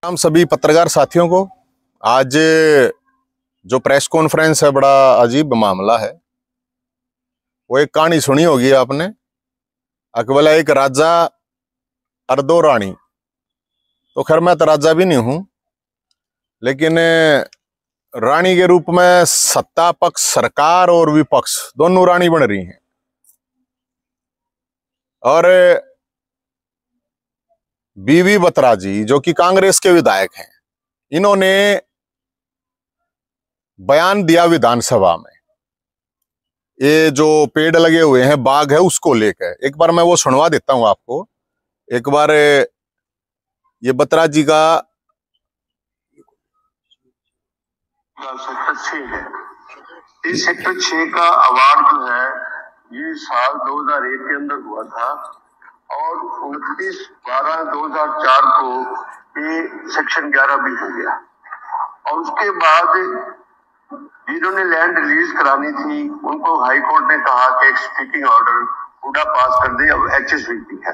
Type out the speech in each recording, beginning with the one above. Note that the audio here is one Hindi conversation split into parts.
हम सभी पत्रकार साथियों को आज जो प्रेस कॉन्फ्रेंस है, बड़ा अजीब मामला है। वो एक कहानी सुनी होगी आपने, अकबला एक राजा और दो रानी। तो खैर मैं तो राजा भी नहीं हूं, लेकिन रानी के रूप में सत्ता पक्ष, सरकार और विपक्ष दोनों रानी बन रही हैं। और बीवी बत्रा जी जो कि कांग्रेस के विधायक हैं, इन्होंने बयान दिया विधानसभा में, ये जो पेड़ लगे हुए हैं, बाग है, उसको लेकर। एक बार मैं वो सुनवा देता हूं आपको। एक बार ये बत्रा जी का सेक्टर 6 है। इस सेक्टर 6 का अवार्ड जो है ये साल 2001 के अंदर हुआ था और 29/12/2004 को ये सेक्शन 11 भी हो गया। और उसके बाद जिन्होंने लैंड रिलीज करानी थी उनको हाई कोर्ट ने कहा कि एक स्पीकिंग ऑर्डर हुडा पास कर दे। अब HSVP है,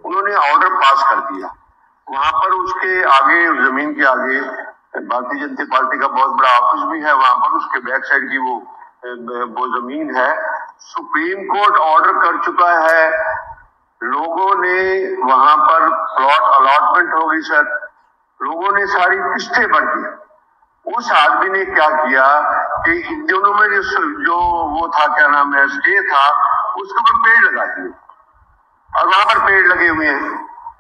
उन्होंने ऑर्डर पास कर दिया। वहां पर उसके आगे, जमीन के आगे भारतीय जनता पार्टी का बहुत बड़ा ऑफिस भी है, वहां पर उसके बैक साइड की वो जमीन है। सुप्रीम कोर्ट ऑर्डर कर चुका है, लोगों ने वहां पर प्लॉट अलॉटमेंट हो गई सर, लोगों ने सारी किस्तें भर दी। उस आदमी ने क्या किया कि इन दोनों में जो वो था, क्या नाम है, स्टे था, उसके ऊपर पेड़ लगा दिए और वहां पर पेड़ लगे हुए हैं।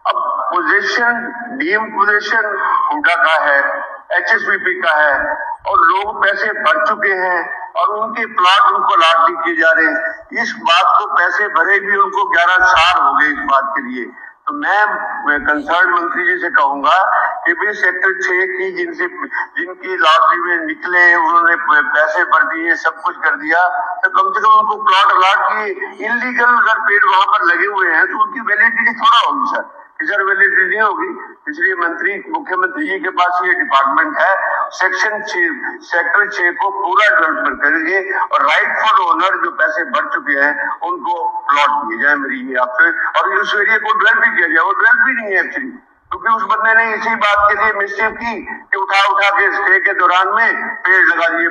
अब पोजीशन, डीएम पोजीशन हुडा का है, HSVP का है और लोग पैसे भर चुके हैं और उनके प्लॉट उनको अलॉट नहीं किए जा रहे। इस बात को पैसे भरे भी उनको 11 साल हो गए इस बात के लिए। तो मैं कंसर्न मंत्री जी से कहूंगा कि भी सेक्टर 6 की जिनकी लॉटरी में निकले, उन्होंने पैसे भर दिए, सब कुछ कर दिया, तो कम से कम उनको प्लॉट अलॉट किए। इलीगल अगर पेड़ वहां पर लगे हुए हैं तो उनकी वैलिडिटी थोड़ा होगी सर, सर वैलिडिटी नहीं होगी। इसलिए मुख्यमंत्री जी के पास ये डिपार्टमेंट है, सेक्टर 6 को पूरा डेवलपमेंट करेंगे और राइटफुल ओनर जो पैसे भर चुके हैं उनको प्लॉट दिए जाए, मेरी ये आपसे। और उस एरिया को डेवलप भी किया जाए, वो डेवलप भी नहीं है एक्चुअली, क्योंकि उस बंदे ने इसी बात के लिए मिस्टेक की कि उठा के स्टे के दौरान में पेड़ लगा दिए।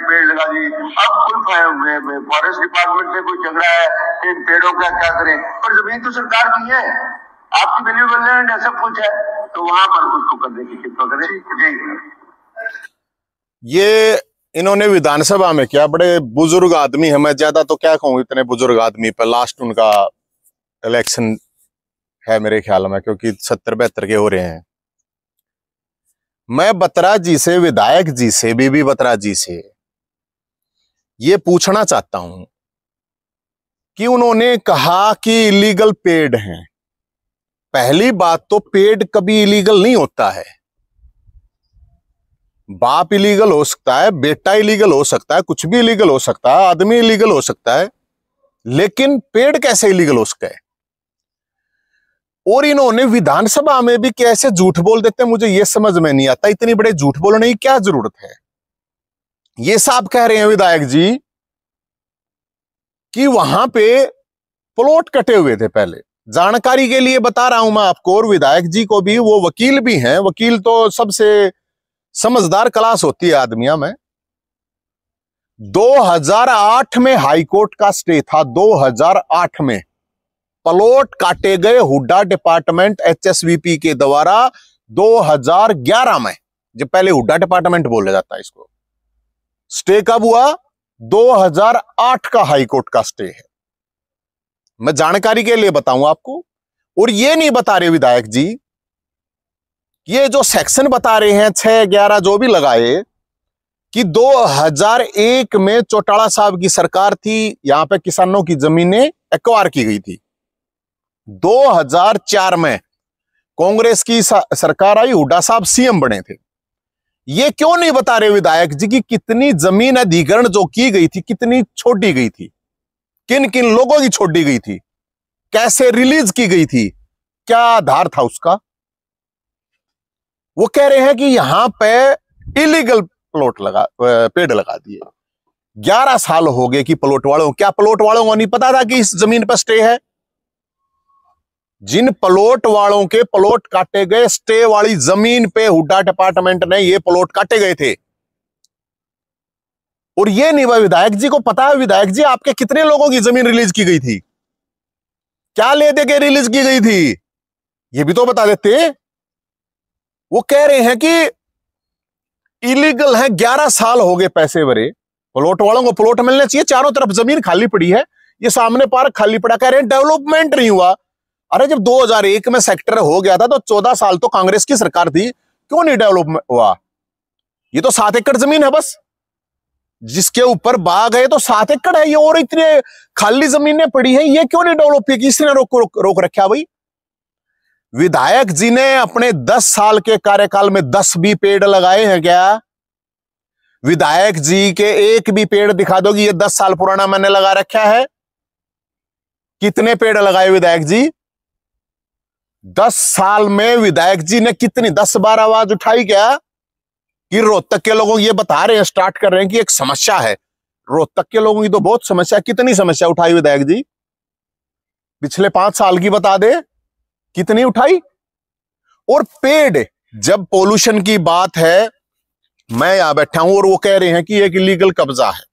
अब कोई फॉरेस्ट डिपार्टमेंट से कोई झगड़ा है कि इन पेड़ों का क्या करें, पर जमीन तो सरकार की है, आपकी वैल्यूएबल लैंड है, सब कुछ है, तो वहां पर उसको करने की कृपा करें। ये इन्होंने विधानसभा में किया। बड़े बुजुर्ग आदमी है, मैं ज्यादा तो क्या कहूं इतने बुजुर्ग आदमी पर, लास्ट उनका इलेक्शन है मेरे ख्याल में, क्योंकि 70-72 के हो रहे हैं। मैं बत्रा जी से, विधायक जी से, बीबी बत्रा जी से ये पूछना चाहता हूं कि उन्होंने कहा कि इलीगल पेड़ हैं। पहली बात तो पेड़ कभी इलीगल नहीं होता है। बाप इलीगल हो सकता है, बेटा इलीगल हो सकता है, कुछ भी इलीगल हो सकता है, आदमी इलीगल हो सकता है, लेकिन पेड़ कैसे इलीगल हो सकता है? और इन्होंने विधानसभा में भी कैसे झूठ बोल देते हैं, मुझे यह समझ में नहीं आता। इतनी बड़े झूठ बोलने की क्या जरूरत है? ये साहब कह रहे हैं विधायक जी कि वहां पे प्लॉट कटे हुए थे। पहले जानकारी के लिए बता रहा हूं मैं आपको, और विधायक जी को भी, वो वकील भी हैं। वकील तो सबसे समझदार क्लास होती है आदमियों में। 2008 में हाईकोर्ट का स्टे था। 2008 में प्लॉट काटे गए हुड्डा डिपार्टमेंट HSVP के द्वारा 2011 में, जब पहले हुड्डा डिपार्टमेंट बोला जाता है इसको। स्टे कब हुआ? 2008 का हाईकोर्ट का स्टे है। मैं जानकारी के लिए बताऊं आपको। और ये नहीं बता रहे विधायक जी, ये जो सेक्शन बता रहे हैं 6-11 जो भी लगाए, कि 2001 में चौटाला साहब की सरकार थी, यहां पे किसानों की जमीनें एक्वायर की गई थी। 2004 में कांग्रेस की सरकार आई, हुड्डा साहब CM बने थे। ये क्यों नहीं बता रहे विधायक जी कि कितनी जमीन अधिग्रहण जो की गई थी, कितनी छोड़ी गई थी, किन किन लोगों की छोड़ी गई थी, कैसे रिलीज की गई थी, क्या आधार था उसका? वो कह रहे हैं कि यहां पे इलीगल पेड़ लगा दिए। 11 साल हो गए कि प्लॉट वालों, क्या प्लॉट वालों को नहीं पता था कि इस जमीन पर स्टे है? जिन प्लॉट वालों के प्लॉट काटे गए, स्टे वाली जमीन पे हुड्डा डिपार्टमेंट ने ये प्लॉट काटे गए थे। और ये नहीं, विधायक जी को पता है, विधायक जी आपके कितने लोगों की जमीन रिलीज की गई थी, क्या ले दे के रिलीज की गई थी, ये भी तो बता देते। वो कह रहे हैं कि इलीगल है, 11 साल हो गए पैसे भरे, प्लॉट वालों को प्लॉट मिलने चाहिए, चारों तरफ जमीन खाली पड़ी है, ये सामने पार्क खाली पड़ा, कह रहे हैं डेवलपमेंट नहीं हुआ। अरे जब 2001 में सेक्टर हो गया था तो 14 साल तो कांग्रेस की सरकार थी, क्यों नहीं डेवलपमेंट हुआ? ये तो 7 एकड़ जमीन है बस, जिसके ऊपर बाग है तो 7 एकड़ है ये, और इतने खाली जमीनें पड़ी हैं, ये क्यों नहीं डेवलप की? किसने रोक रखा भाई? विधायक जी ने अपने 10 साल के कार्यकाल में 10 भी पेड़ लगाए हैं क्या? विधायक जी के एक भी पेड़ दिखा दो कि ये 10 साल पुराना मैंने लगा रखा है? कितने पेड़ लगाए विधायक जी? 10 साल में विधायक जी ने कितनी 10 बार आवाज उठाई क्या? कि रोहतक के लोगों ये बता रहे हैं, स्टार्ट कर रहे हैं कि एक समस्या है, रोहतक के लोगों की तो बहुत समस्या, कितनी समस्या उठाई विधायक जी? पिछले 5 साल की बता दे, कितनी उठाई? और पेड़, जब पोल्यूशन की बात है, मैं यहां बैठा हूं और वो कह रहे हैं कि एक इलीगल कब्जा है।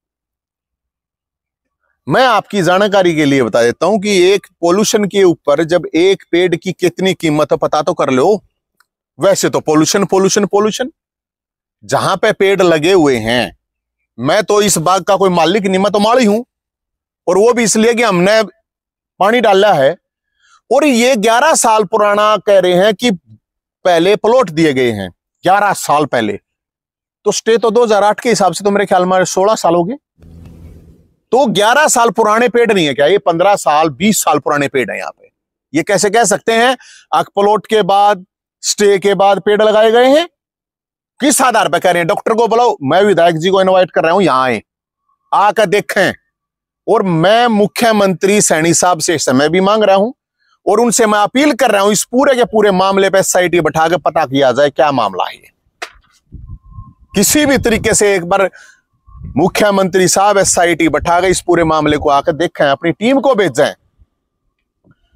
मैं आपकी जानकारी के लिए बता देता हूं कि एक पोल्यूशन के ऊपर जब एक पेड़ की कितनी कीमत है पता तो कर लो। वैसे तो पोल्यूशन पोल्यूशन पोल्यूशन, जहां पे पेड़ लगे हुए हैं, मैं तो इस बाग का कोई मालिक नहीं, मैं तो माली हूं, और वो भी इसलिए कि हमने पानी डाला है। और ये 11 साल पुराना कह रहे हैं कि पहले प्लॉट दिए गए हैं 11 साल पहले, तो स्टे तो 2008 के हिसाब से तो मेरे ख्याल में 16 साल हो गए, तो 11 साल पुराने पेड़ नहीं है क्या? ये 15 साल 20 साल पुराने पेड़ है यहाँ पे। ये कैसे कह सकते हैं अक प्लॉट के बाद, स्टे के बाद पेड़ लगाए गए हैं? किस आधार पर कह रहे हैं? डॉक्टर को बुलाओ, मैं विधायक जी को इनवाइट कर रहा हूं, यहां आए, आकर देखें। और मैं मुख्यमंत्री सैनी साहब से समय भी मांग रहा हूं और उनसे मैं अपील कर रहा हूं, इस पूरे के पूरे मामले पे एसआईटी बैठा के पता किया जाए क्या मामला है। किसी भी तरीके से एक बार मुख्यमंत्री साहब एसआईटी बैठा के इस पूरे मामले को आकर देखें, अपनी टीम को भेजें।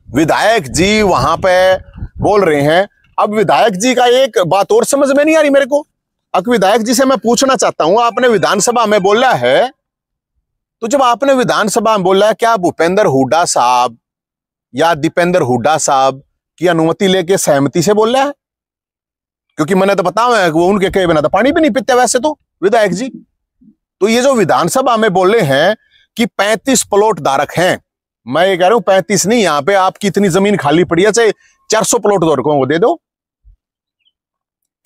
विधायक जी वहां पे बोल रहे हैं। अब विधायक जी का एक बात और समझ में नहीं आ रही मेरे को। अब विधायक जी से मैं पूछना चाहता हूं, आपने विधानसभा में बोला है, तो जब आपने विधानसभा में बोला है, क्या भूपेंद्र हुड्डा साहब या दीपेंद्र हुड्डा साहब की अनुमति लेके सहमति से बोल रहा है? क्योंकि मैंने तो पता है वो उनके कहे बिना तो पानी भी नहीं पीते वैसे तो विधायक जी। तो ये जो विधानसभा में बोले हैं कि 35 प्लॉट धारक हैं, मैं ये कह रहा हूं 35 नहीं, यहां पे आपकी इतनी जमीन खाली पड़ी है, चाहे 400 प्लॉट धारकों को दे दो।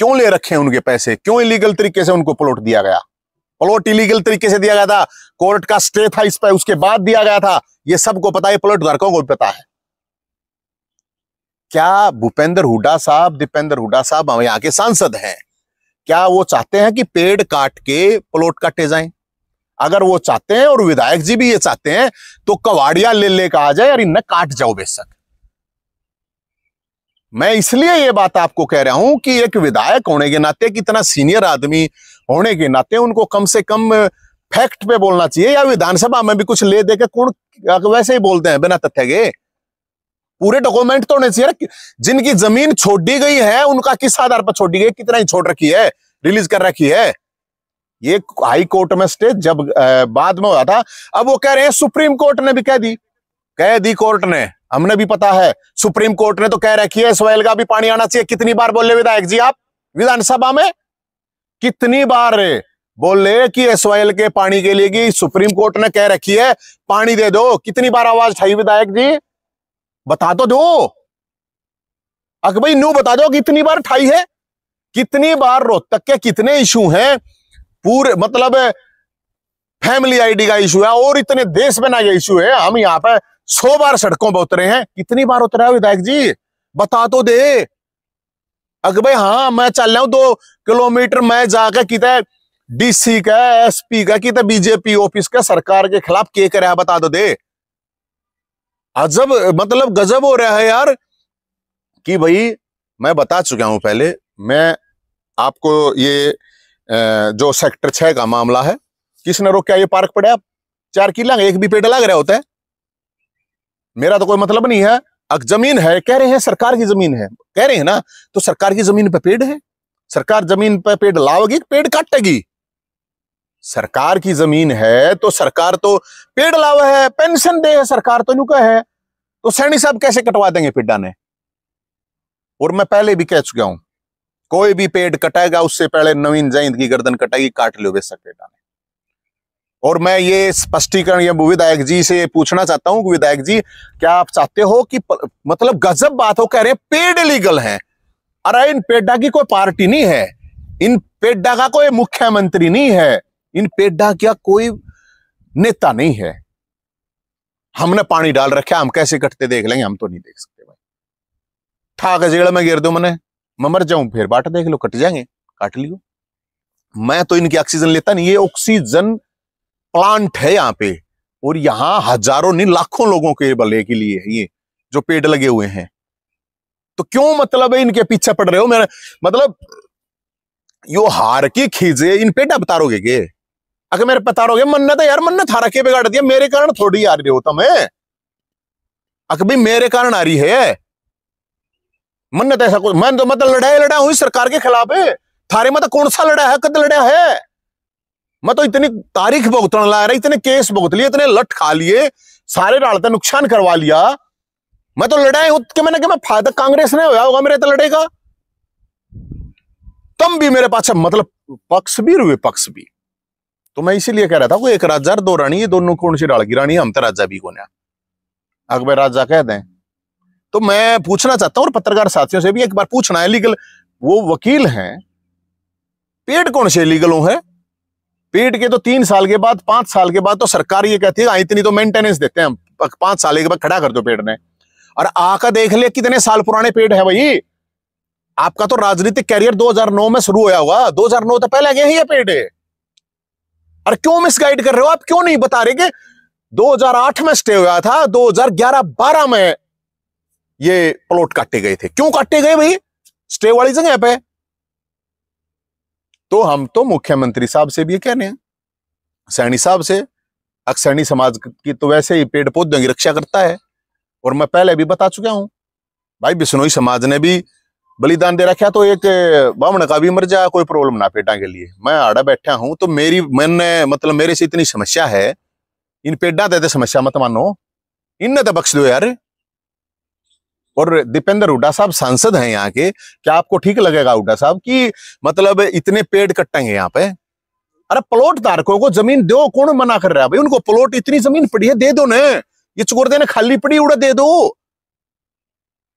क्यों ले रखे हैं उनके पैसे? क्यों इलीगल तरीके से उनको प्लॉट दिया गया? प्लॉट इलीगल तरीके से दिया गया था, कोर्ट का स्टे था इस पर, उसके बाद दिया गया था, ये सबको पता है, प्लॉट धारकों को भी पता है। क्या भूपेंद्र हुड्डा साहब, दीपेंद्र हुड्डा साहब हम यहाँ के सांसद हैं, क्या वो चाहते हैं कि पेड़ काट के प्लॉट काटे जाएं? अगर वो चाहते हैं और विधायक जी भी ये चाहते हैं तो कवाड़िया ले कहा जाए और इन्हें काट जाओ बेशक। मैं इसलिए ये बात आपको कह रहा हूं कि एक विधायक होने के नाते, कितना सीनियर आदमी होने के नाते, उनको कम से कम फैक्ट पे बोलना चाहिए, या विधानसभा में भी कुछ ले दे के कौन वैसे ही बोलते हैं बिना तथ्य के? पूरे डॉक्यूमेंट तो होने चाहिए। जिनकी जमीन छोड़ दी गई है उनका किस आधार पर छोड़ दी गई, कितना ही छोड़ रखी है, रिलीज कर रखी है? ये हाई कोर्ट में स्टे जब बाद में हुआ था। अब वो कह रहे हैं सुप्रीम कोर्ट ने भी कह दी कोर्ट ने, हमने भी पता है, सुप्रीम कोर्ट ने तो कह रखी है SYL का भी पानी आना चाहिए। कितनी बार बोले विधायक जी आप विधानसभा में? कितनी बार बोले कि SYL के पानी के लिए कि सुप्रीम कोर्ट ने कह रखी है पानी दे दो? कितनी बार आवाज उठाई विधायक जी? बता तो दो अक भाई, न्यू बता दो कितनी बार उठाई है, कितनी बार रोहतक के कितने इशू हैं, पूरे मतलब फैमिली आईडी का इशू है और इतने देश में ना ये इशू है, हम यहाँ पे 100 बार सड़कों पर उतरे हैं। कितनी बार उतरा है विधायक जी? बता तो दे अक भाई। हाँ मैं चल रहा हूं 2 किलोमीटर, मैं जाकर कितने DC का, SP का, कितने BJP ऑफिस का सरकार के खिलाफ के कर रहा है, बता दो दे। अजब मतलब गजब हो रहा है यार कि भाई मैं बता चुका हूं पहले, मैं आपको ये जो सेक्टर 6 का मामला है, किसने रोका? ये पार्क पड़े आप 4 किला, एक भी पेड़ लग रहा होता है, मेरा तो कोई मतलब नहीं है। अब जमीन है, कह रहे हैं सरकार की जमीन है, कह रहे हैं ना, तो सरकार की जमीन पे पेड़ है, सरकार जमीन पे पेड़ लाओगी, पेड़ काटेगी। सरकार की जमीन है तो सरकार तो पेड़ लावा है, पेंशन दे है सरकार, तो नुका है, तो सैनी साहब कैसे कटवा देंगे पेड़ा ने? और मैं पहले भी कह चुका हूं, कोई भी पेड़ कटाएगा उससे पहले नवीन जयंत की गर्दन कटाएगी, काट लो बेशक पेड़ा ने। और मैं ये स्पष्टीकरण ये विधायक जी से पूछना चाहता हूं कि विधायक जी, क्या आप चाहते हो कि मतलब गजब बात हो, कह रहे हैं पेड़ लीगल है। अरे इन पेड़ा की कोई पार्टी नहीं है, इन पेड़ा का कोई मुख्यमंत्री नहीं है, इन पेड़ा का कोई नेता नहीं है। हमने पानी डाल रखा, हम कैसे कटते देख लेंगे? हम तो नहीं देख सकते भाई। ठाक जेल में गिर दो मैं मर जाऊं, फिर बाट देख लो, कट जाएंगे, काट लियो। मैं तो इनकी ऑक्सीजन लेता नहीं, ये ऑक्सीजन प्लांट है यहाँ पे, और यहां हजारों नहीं लाखों लोगों के भले के लिए है ये जो पेड़ लगे हुए हैं। तो क्यों मतलब है इनके पीछे पड़ रहे हो? मेरा मतलब यो हार की खींचे इन पेड़ा बतारोगे के? अगर मेरे बतारोगे मन्नत है यार, मन्नत हारा के बिगाड़ दिया, मेरे कारण थोड़ी आ रही होता मैं, अगर भाई मेरे कारण आ रही है मन्नत, ऐसा कुछ मैं तो मतलब लड़ा हुई सरकार के खिलाफ है। थारे में तो कौन सा लड़ा है, कद लड़ा है? मैं तो इतनी तारीख भुगतने ला रहा, इतने केस भुगत लिए, इतने लट खा लिए, सारे रालते नुकसान करवा लिया। मैं तो लड़ाई के मैंने कि मैं फायदा कांग्रेस ने होया होगा मेरे तो लड़ेगा, तुम भी मेरे पास मतलब पक्ष भी रुए पक्ष भी। तो मैं इसीलिए कह रहा था, कोई एक राजा दो रानी, ये दोनों कौन सी डाल की रानी? हम तो राजा भी कौन है, अकबर राजा कह दें। तो मैं पूछना चाहता हूं, और पत्रकार साथियों से भी एक बार पूछना है, लीगल वो वकील हैं, पेड़ कौन से लीगल है? पेड़ के तो 3 साल के बाद 5 साल के बाद तो सरकार ये कहती है इतनी तो मेंटेनेंस देते हैं हम, 5 साल के बाद खड़ा कर दो पेड़ ने। और आका देख ले कितने साल पुराने पेड़ है भाई। आपका तो राजनीतिक कैरियर 2009 में शुरू होया होगा, 2009 तो पहले गए ही ये पेड़ है। और क्यों मिसगाइड कर रहे हो आप? क्यों नहीं बता रहे कि 2008 में स्टे हुआ था, 2011-12 में ये प्लॉट काटे गए थे? क्यों काटे गए भाई स्टे वाली जगह पे? तो हम तो मुख्यमंत्री साहब से भी कह रहे हैं, सैनी साहब से, सैनी समाज की तो वैसे ही पेड़ पौधों की रक्षा करता है। और मैं पहले भी बता चुका हूं भाई, बिश्नोई समाज ने भी बलिदान दे रखा, तो एक बामण का भी मर जाए कोई प्रॉब्लम ना पेड़ा के लिए। मैं आड़ा बैठा हूं तो मतलब मेरे से इतनी समस्या है, इन पेड़ा देते समस्या मत मानो, इनने तो बख्श दो यार। और दीपेंद्र हुड्डा साहब सांसद हैं यहाँ के, क्या आपको ठीक लगेगा हुड्डा साहब कि मतलब इतने पेड़ कटेंगे यहाँ पे? अरे प्लॉट धारकों को जमीन दो, कौन मना कर रहा है भाई? उनको प्लॉट इतनी जमीन पड़ी है, दे दो ने, ये चुगुर्दे ने खाली पड़ी उड़ा दे दो।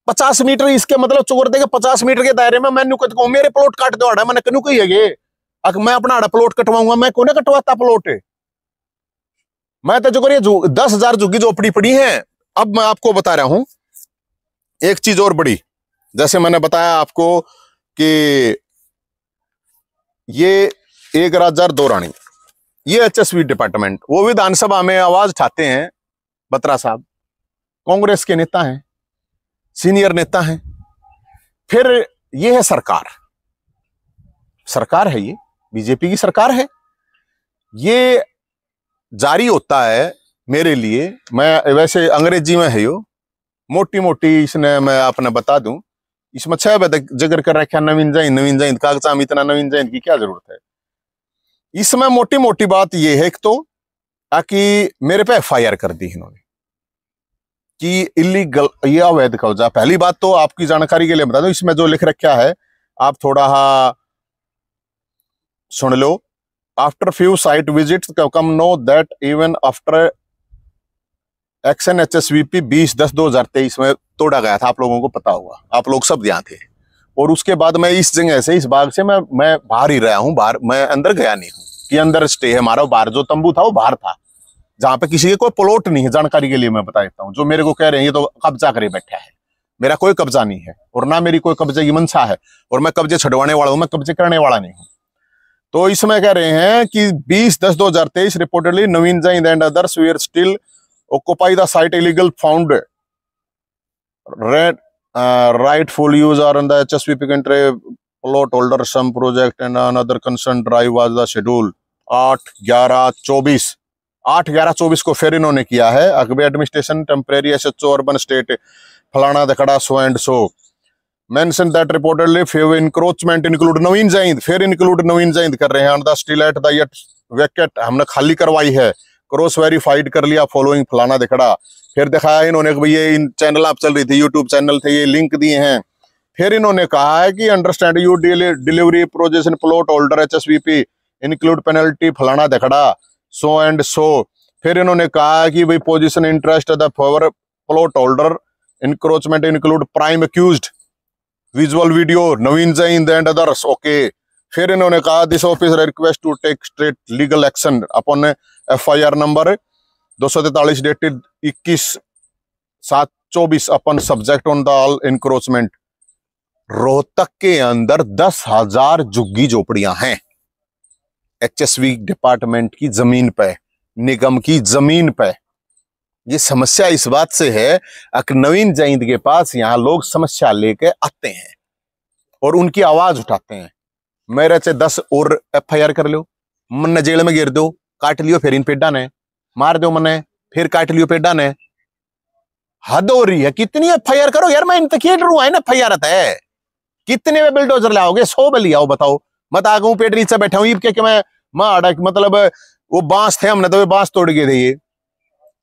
50 मीटर इसके मतलब चुगुर्दे के 50 मीटर के दायरे में मैंने कहूं मेरे प्लॉट काट दो, आड़ा मैंने क्यों कही है, अगर मैं अपना आड़ा प्लॉट कटवाऊंगा, मैं कौन कटवाता प्लॉट? मैं तो जो करिए 10,000 झुग्गी झोपड़ी पड़ी है। अब मैं आपको बता रहा हूं एक चीज और बड़ी, जैसे मैंने बताया आपको कि ये एक राजा दो रानी, ये एचएसवी डिपार्टमेंट, वो विधानसभा में आवाज उठाते हैं, बत्रा साहब कांग्रेस के नेता हैं, सीनियर नेता हैं। फिर ये है सरकार, सरकार है ये बीजेपी की सरकार है, ये जारी होता है मेरे लिए। मैं वैसे अंग्रेजी में है यो, मोटी मोटी इसने मैं अपने बता दूं, इसमें 6 जिक्र कर रखा नवीन जयंत कागजा में, इतना नवीन जयंत की क्या जरूरत है? इसमें मोटी मोटी बात यह है, एक तो ताकि मेरे पे एफआईआर कर दी इन्होंने कि इलीगल, ये अवैध कब्जा। पहली बात तो आपकी जानकारी के लिए बता दूं, इसमें जो लिख रखा है आप थोड़ा सुन लो। After few site visits come know that even after action HSVP 20/10/2023 में तोड़ा गया था, आप लोगों को पता होगा, आप लोग सब यहाँ थे। और उसके बाद मैं इस जगह से, इस बाग से मैं बाहर ही रहा हूँ, बाहर मैं अंदर गया नहीं हूँ कि अंदर स्टे है हमारा। बाहर जो तंबू था वो बाहर था, जहां पे किसी के कोई प्लॉट नहीं है। जानकारी के लिए मैं बता देता हूँ, जो मेरे को कह रहे हैं ये तो कब्जा करे बैठा है, मेरा कोई कब्जा नहीं है और ना मेरी कोई कब्जे की मंशा है, और मैं कब्जे छुड़वाने वाला हूं, मैं कब्जे करने वाला नहीं हूं। तो इसमें कह रहे हैं कि 20/10/2023 reportedly Naveen Jain and others they are still occupy the site illegal found rightful use or on the HSVP country plot holder some project and another concerned drive was the schedule 8/11/24 8/11/24 को फिर इन्होंने किया है। अकबे administration temporary SHO urban estate फलाना दखड़ा so and so mention that reportedly few encroachment include Naveen Jind, फिर इंक्लूड नवीन जैंद कर रहे हैं। The still at the yet vacate हमने खाली करवाई है, क्रॉस वेरीफाइड कर लिया फॉलोइंग फलाना दिखड़ा। फिर दिखाया इन्होंने कि ये इन चैनल आप चल रही थी, यूट्यूब चैनल थे, ये लिंक दिए हैं। फिर इन्होंने कहा है कि understand you delivery projection plot holder HSVP include penalty फलाना दिखड़ा सो एंड सो। फिर इन्होंने कहा कि भाई position interest the for plot holder encroachment include prime accused visual video Naveen Jain and others. Okay. फिर इन्होंने कहा this officer request to take straight legal action upon FIR number 243 dated 21/7/24 upon subject on the all encroachment. Rohtak के अंदर 10,000 झुग्गी झोपड़ियां हैं HSV डिपार्टमेंट की जमीन पे, निगम की जमीन पे। ये समस्या इस बात से है कि नवीन जैंद के पास यहाँ लोग समस्या लेके आते हैं और उनकी आवाज उठाते हैं। मेरे से 10 और FIR कर लो, मन जेल में गिर दो, काट लियो, फिर इन पेडा ने मार दो मने, फिर काट लियो पेडा ने। हद हो रही है, कितनी FIR करो यार। मैं इनके डरू है ना FIR है, कितने में बिल्डोजर लाओगे? 100 में लियाओ, बताओ। मत आगू पेट नीचे बैठा हूं कि मैं माड़ा, मतलब वो बांस थे, हमने तो बांस तोड़ गए थे। ये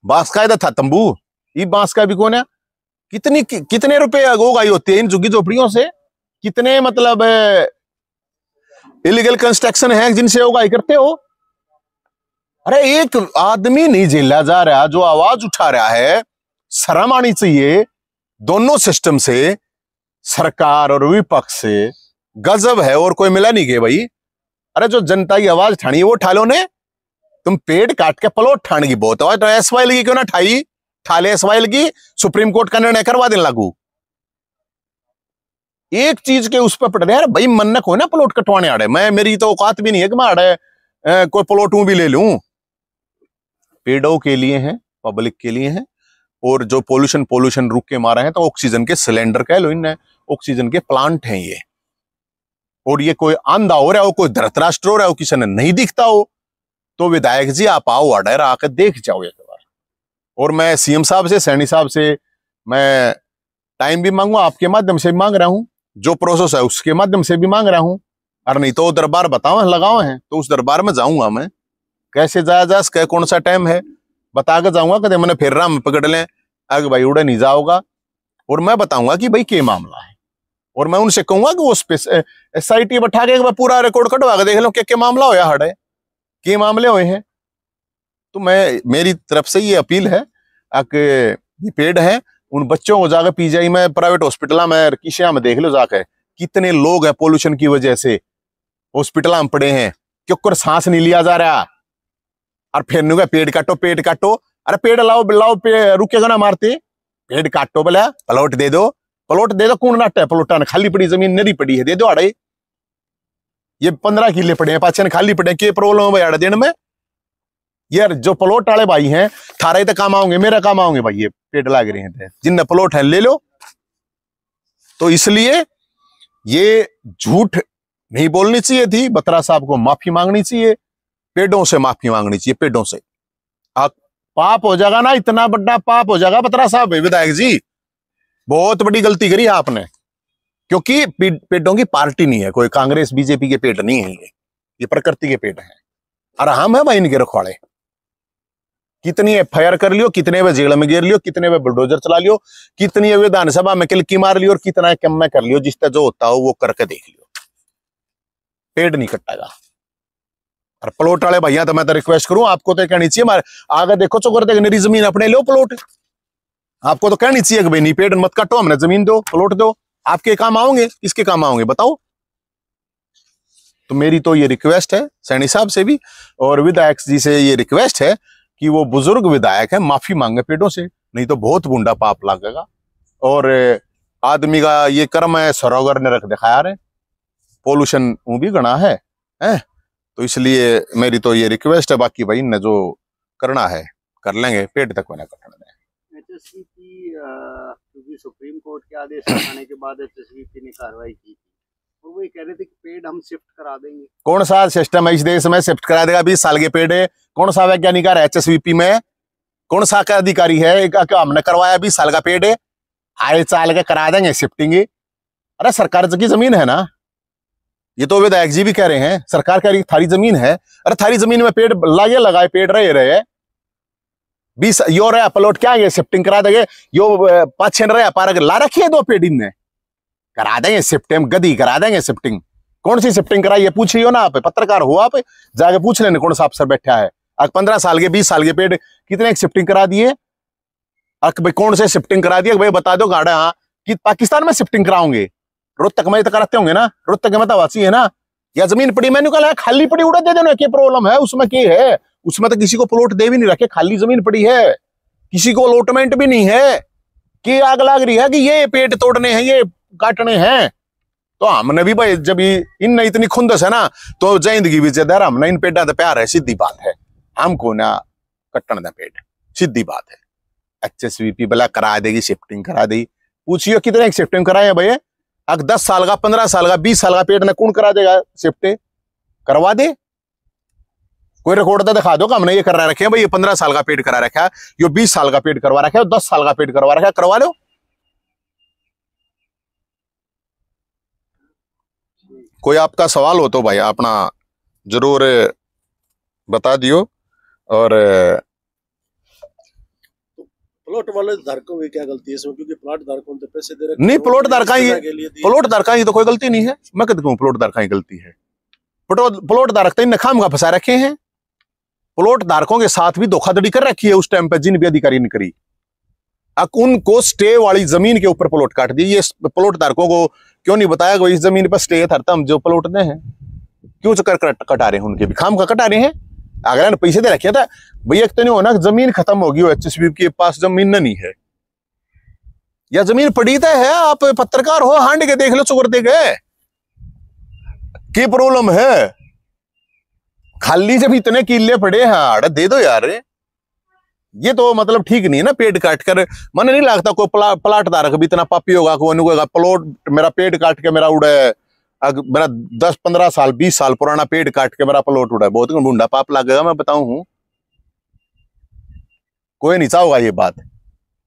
बांस का था तंबू, ये बांस का भी कौन है? कितने रुपए उगाई होती है इन झुग्गी झोपड़ियों से? कितने मतलब इलीगल कंस्ट्रक्शन है जिनसे उगाई करते हो? अरे एक आदमी नहीं झेला जा रहा जो आवाज उठा रहा है। शर्म आनी चाहिए दोनों सिस्टम से, सरकार और विपक्ष से। गजब है, और कोई मिला नहीं के भाई। अरे जो जनता की आवाज ठानी है वो ठा लो ने। तुम पेड़ काट के प्लॉट ठाने की बहुत है, तो SYL की क्यों ना ठाई? ठाले SYL की, सुप्रीम कोर्ट का निर्णय करवा देने लागू। एक चीज के उस पर पड़ रहे यार भाई, मन को ना प्लॉट कटवाने आड़े। मेरी तो औकात भी नहीं है कि मैं आड़े कोई प्लॉट भी ले लूं। पेड़ों के लिए है, पब्लिक के लिए है। और जो पोल्यूशन रुक के मारा है, तो ऑक्सीजन के सिलेंडर कह लो इनने, ऑक्सीजन के प्लांट हैं ये। और ये कोई आंधा हो रहा हो, कोई धृतराष्ट्र हो रहा हो, किसी ने नहीं दिखता हो, तो विधायक जी आप आओ अडर आकर देख जाओ एक बार। और मैं CM साहब से, सैनी साहब से मैं टाइम भी मांगू, आपके माध्यम से भी मांग रहा हूं, जो प्रोसेस है उसके माध्यम से भी मांग रहा हूं। और नहीं तो दरबार बताओ लगाओ हैं, तो उस दरबार में जाऊंगा मैं। कैसे जाया जा सके, कौन सा टाइम है बता के जाऊंगा। कदे मैंने फिर राम पकड़ लें आगे भाई उड़े नहीं जाओगा। और मैं बताऊंगा कि भाई क्या मामला है, और मैं उनसे कहूंगा कि वो SIT बैठा के पूरा रिकॉर्ड कटवा के देख लो क्या मामला होया हड़े, के मामले हुए हैं। तो मेरी तरफ से ये अपील है कि ये पेड़ है, उन बच्चों को जाकर PGI में, प्राइवेट हॉस्पिटल में, किशिया में देख लो जाकर, कितने लोग हैं पोल्यूशन की वजह से हॉस्पिटल में पड़े हैं, क्योंकि सांस नहीं लिया जा रहा। और फिर नहीं पेड़ काटो, पेड़ काटो। अरे पेड़ लाओ, रुकेगा ना मारते। पेड़ काटो बोला, प्लॉट दे दो, प्लॉट दे दो। कौन नाटे प्लॉटा ने? खाली पड़ी जमीन नरी पड़ी है, दे दो अड़े। ये 15 किले पड़े हैं, पाचन खाली पड़े हैं। क्या प्रॉब्लम है भाई अड़े दिन में? यार जो प्लॉट वाले भाई हैं, थारे तो काम आओगे, मेरा काम आओगे भाई। ये पेड़ लाग रहे हैं, जिनने प्लॉट है ले लो। तो इसलिए ये झूठ नहीं बोलनी चाहिए थी। बत्रा साहब को माफी मांगनी चाहिए, पेड़ों से माफी मांगनी चाहिए, पेड़ों से। पाप हो जाएगा ना, इतना बड़ा पाप हो जाएगा बत्रा साहब, विधायक जी बहुत बड़ी गलती करी आपने। क्योंकि पेड़ों की पार्टी नहीं है, कोई कांग्रेस BJP के पेड़ नहीं है, ये प्रकृति के पेड़ हैं। और हम है भाई इनके रखवाड़े। कितनी FIR कर लियो, कितने वे जेल में गिर लियो, कितने वे बुलडोजर चला लियो, कितनी विधानसभा में किलकी मार लियो, और कितना कम में कर लियो। जिसका जो होता हो वो करके देख लियो, पेड़ नहीं कटेगा। और प्लॉट वाले भैया तो मैं तो रिक्वेस्ट करूं, आपको तो कहनी चाहिए आगे देखो चौकर देख मेरी जमीन अपने लो प्लॉट। आपको तो कहनी चाहिए कि भाई नहीं पेड़ मत काटो, हमने जमीन दो, प्लॉट दो। आपके काम आओगे, किसके काम आओगे बताओ? तो मेरी तो ये रिक्वेस्ट है सैनी साहब से भी, और विधायक जी से ये रिक्वेस्ट है कि वो बुजुर्ग विधायक है, माफी मांगे पेड़ों से, नहीं तो बहुत बुंडा पाप लगेगा। और आदमी का ये कर्म है, सरोवर ने रख दिखाया रहे, पोल्यूशन वो भी गणा है। तो इसलिए मेरी तो ये रिक्वेस्ट है। बाकी भाई ने जो करना है कर लेंगे, पेट तक ना कटने दें। क्योंकि सुप्रीम कोर्ट के आदेश आने के बाद HSVP ने कार्रवाई की थी, और वो ये कह रहे थे कि पेड़ हम शिफ्ट करा देंगे। कौन सा सिस्टम है इस देश में शिफ्ट करा देगा? 20 साल के पेड़ है। कौन सा वैज्ञानिक है HSVP में? कौन सा का अधिकारी है? हमने करवाया 20 साल का पेड़ है। आए चाल के करा देंगे शिफ्टिंग। अरे सरकार की जमीन है ना, ये तो विधायक जी भी कह रहे हैं, सरकार कह रही है थारी जमीन है। अरे थारी जमीन में पेड़ लागे लगाए, पेड़ रहे 20 यो रहा प्लॉट क्या है शिफ्टिंग करा देंगे। यो 5-6 रहा पार ला रखी है 2 पेड़ इनने, करा देंगे शिफ्टिंग, गदी करा देंगे शिफ्टिंग। कौन सी शिफ्टिंग कराई है पूछियो ना, आप पत्रकार हो, आप जाके पूछ लेने कौन सा अफसर बैठा है। अब 15 साल के 20 साल के पेड़ कितने शिफ्टिंग करा दिए, भाई कौन से शिफ्टिंग करा दिया भाई बता दो गाड़ा। हाँ कि पाकिस्तान में शिफ्टिंग कराओगे, रोहतक में तो कराते होंगे ना, रोहतक में तो वासी है ना, या जमीन पड़ी मैंने कहा खाली पड़ी उड़ा दे देना, क्या प्रॉब्लम है उसमें, क्या है उसमें, तो किसी को प्लॉट दे भी नहीं रखे, खाली जमीन पड़ी है, किसी को अलॉटमेंट भी नहीं है कि आग लग रही है कि ये पेड़ तोड़ने हैं ये काटने हैं। तो हमने भी भाई जब इन इतनी खुंदस है ना, तो जिंदगी भी जदर हमने इन पेड़ा तो प्यार है, सीधी बात है, हमको ना कट्टन दे पेड़, सीधी बात है। HSVP भला करा देगी, शिफ्टिंग करा देगी, पूछियो कितने शिफ्टिंग कराए हैं भैया। अगर 10 साल का 15 साल का 20 साल का पेड़ ने कौन करा देगा शिफ्ट, करवा दे कोई रिकॉर्ड तो दिखा दो, हमने ये करा रखे भाई, ये 15 साल का पेड़ करा रखा है, ये 20 साल का पेड़ करवा रखा है, 10 साल का पेड़ करवा रखा है, करवा लो। कोई आपका सवाल हो तो भाई अपना जरूर बता दियो। और प्लॉट वाले धारकों की क्या गलती है इसमें, क्योंकि प्लॉट धारकों को पैसे दे रहे नहीं, प्लॉट धारका की तो कोई गलती नहीं है, मैं कहता हूँ प्लॉट धारका की गलती है। प्लॉट धारक तो इन खाम का फंसा रखे हैं, प्लॉट धारकों के साथ भी धोखाधड़ी कर रखी है उस टाइम पे जिन भी अधिकारी ने करी। अब उनको स्टे वाली जमीन के ऊपर प्लॉट काट दिए, ये प्लॉट धारकों को क्यों नहीं बताया कि इस जमीन पर स्टे था, हम जो प्लॉट दे हैं क्यों चक्कर कटा रहे हैं, उनके भी खाम का कटा रहे हैं। अगर पैसे दे रखे था भैया, तो नहीं होना जमीन खत्म होगी, HSVP के पास जमीन नहीं है या जमीन पड़ी तो है, आप पत्रकार हो, हांड के देख लो, चुकर दे गए की प्रॉब्लम है। खाली जब इतने किले पड़े हैं दे दो यार, ये तो मतलब ठीक नहीं है ना। पेड़ काट कर मन नहीं लगता कोई प्लाट धारक भी इतना पापी होगा कि प्लॉट मेरा पेड़ काट के मेरा उड़ा है, मेरा 10-15 साल 20 साल पुराना पेड़ काट के मेरा प्लॉट उड़ा है, बहुत बूढ़ा पाप लगेगा, मैं बताऊं हूं, कोई नहीं चाहोगा ये बात।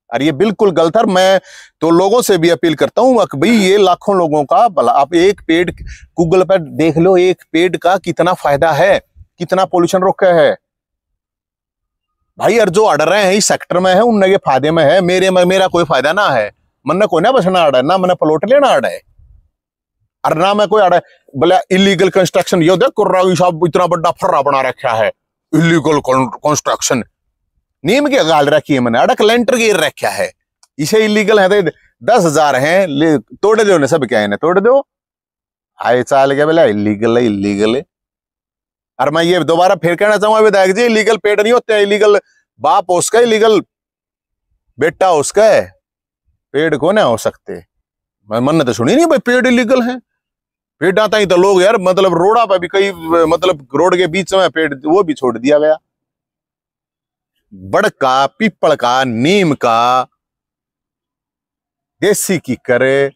और ये बिल्कुल गलत है। मैं तो लोगों से भी अपील करता हूं कि भाई ये लाखों लोगों का भला, आप एक पेड़ गूगल पर देख लो, एक पेड़ का कितना फायदा है, कितना पोल्यूशन रोका है भाई। और जो अड़ रहे हैं इस सेक्टर में है उनके ये फायदे में है, मेरा कोई फायदा ना है, मन को ना बसना अड़ा है, ना मैंने प्लॉट लेना अड़ा है, और ना मैं कोई अड़ा बोले इलीगल कंस्ट्रक्शन। ये देख कुर्रागी साहब इतना बड़ा फर्रा बना रखा है, इलीगल कंस्ट्रक्शन नीम की गाल रखी है मैंने, अड़क लेंटर गिर रखा है, इसे इलीगल है तो 10,000 है, तोड़ दो ने सब क्या है, तोड़ दो, आए चाल गया बोला इलीगल है, इलीगल है। और मैं ये दोबारा फिर कहना चाहूंगा विधायक जी, इलीगल पेड़ नहीं होते, इलीगल बाप उसका, इलीगल बेटा उसका है, पेड़ को ना हो सकते। मैं मन तो सुनी नहीं भाई पेड़ इलीगल है, पेड़ आता ही तो लोग यार मतलब रोड़ा पर भी कई मतलब रोड के बीच में पेड़ वो भी छोड़ दिया गया, बड़ का, पीपल का, नीम का, देसी कीकर,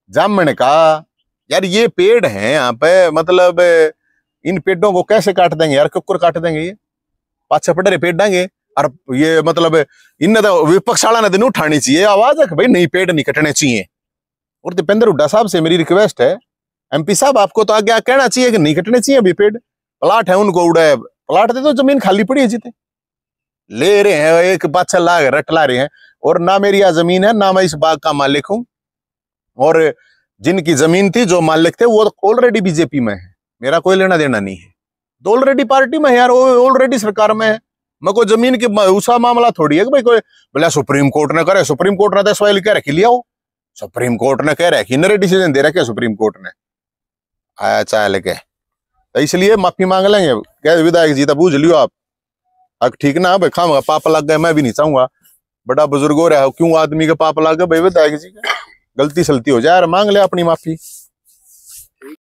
जामन का, यार ये पेड़ हैं यहाँ पे, मतलब इन पेड़ों को कैसे काट देंगे यार, कुकुर काट देंगे, ये पाछे पड़े पेड़ देंगे। और ये मतलब इन तो विपक्ष वाला ने उठानी चाहिए आवाज है कि भाई नहीं पेड़ नहीं कटने चाहिए। और दीपेंद्र हुड्डा साहब से मेरी रिक्वेस्ट है, MP साहब आपको तो आगे कहना चाहिए कि नहीं कटने चाहिए अभी पेड़, प्लाट है उनको उड़ा, प्लाट दे तो जमीन खाली पड़ी है, जीते ले रहे हैं, एक बादशाह ला रट ला रहे हैं, और ना मेरी यह जमीन है, ना मैं इस बाग का मालिक हूं, और जिनकी जमीन थी जो मालिक थे वो ऑलरेडी बीजेपी में है, मेरा कोई लेना देना नहीं है, तो ऑलरेडी पार्टी में है यार, वो ऑलरेडी सरकार में है। मैं कोई जमीन की उसका मामला थोड़ी है कि भाई कोई बोला सुप्रीम कोर्ट ने करे, सुप्रीम कोर्ट ने तो सवाल कह रखी लिया, सुप्रीम कोर्ट ने कह रहा कि नरे डिसीजन दे रखे सुप्रीम कोर्ट ने, आया चाहे लेके, तो इसलिए माफी मांग लेंगे, क्या विधायक जी तो बूझ लियो आप, अब ठीक ना भाई खाम पाप लग गए, मैं भी नहीं चाहूंगा, बड़ा बुजुर्ग हो रहा है, क्यों आदमी का पाप लग गया भाई, विधायक जी का गलती सलती हो जाए, मांग ले अपनी माफी।